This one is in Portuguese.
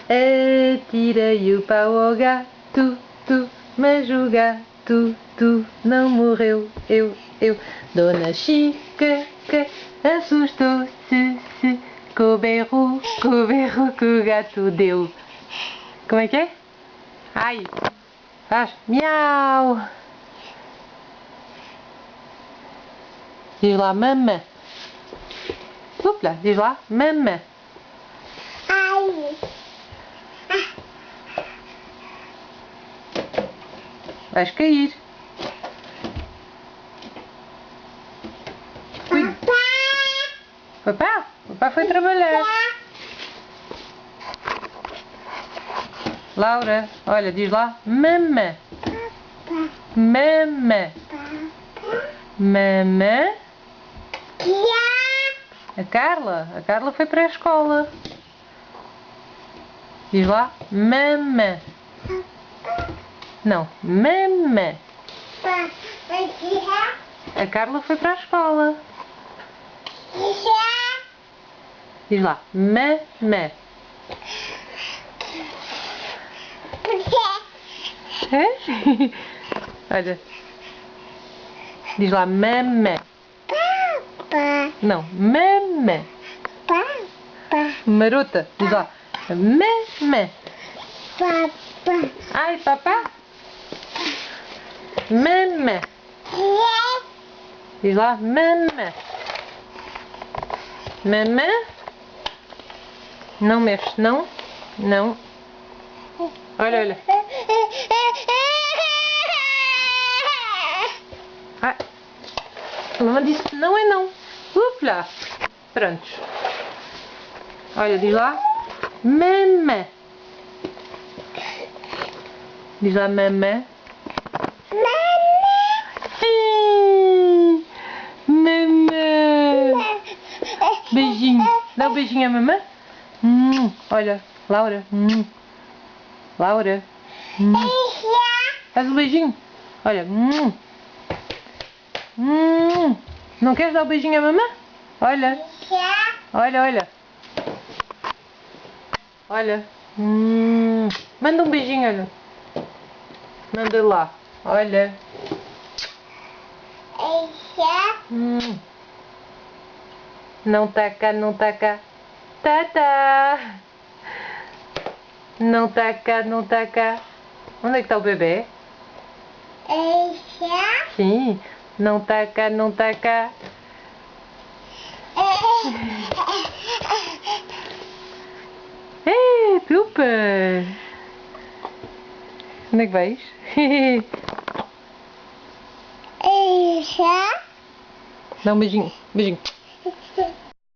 Atirei o pau ao gato, mas o gato, não morreu, eu. Dona Chica, assustou-se, com o berro que o gato deu. Como é que é? Ai, faz miau. Diz lá, mama. Upla, diz lá, mama. Ai. Vais cair. Papá? Papá foi trabalhar. Laura, olha, diz lá, mama. Mama. Mama. A Carla foi para a escola. Diz lá, mama. Não, mama. A Carla foi para a escola. Diz lá, mama. É? Olha. Diz lá, mama. Não, mama. Marota, diz lá, mama. Ai, papá. Mama. Diz lá, mama. Mama. Não mexe, não. Não. Olha, olha. Ai. A mamãe disse não é não. Upla. Prontos. Olha, diz lá. Mama. Diz lá, mama. Mamã. Beijinho. Dá um beijinho à mamã. Olha, Laura. Laura. Faz um beijinho. Olha. Não queres dar um beijinho à mamã? Olha. Olha, olha. Olha. Manda um beijinho, olha. Manda lá. Olha. Não tá cá, não tá cá. Tá. Não tá cá, não tá cá. Onde é que tá o bebê? Sim. Não tá cá, não tá cá. Ei, Pupa! Onde é que vais? Dá um beijinho. Beijinho.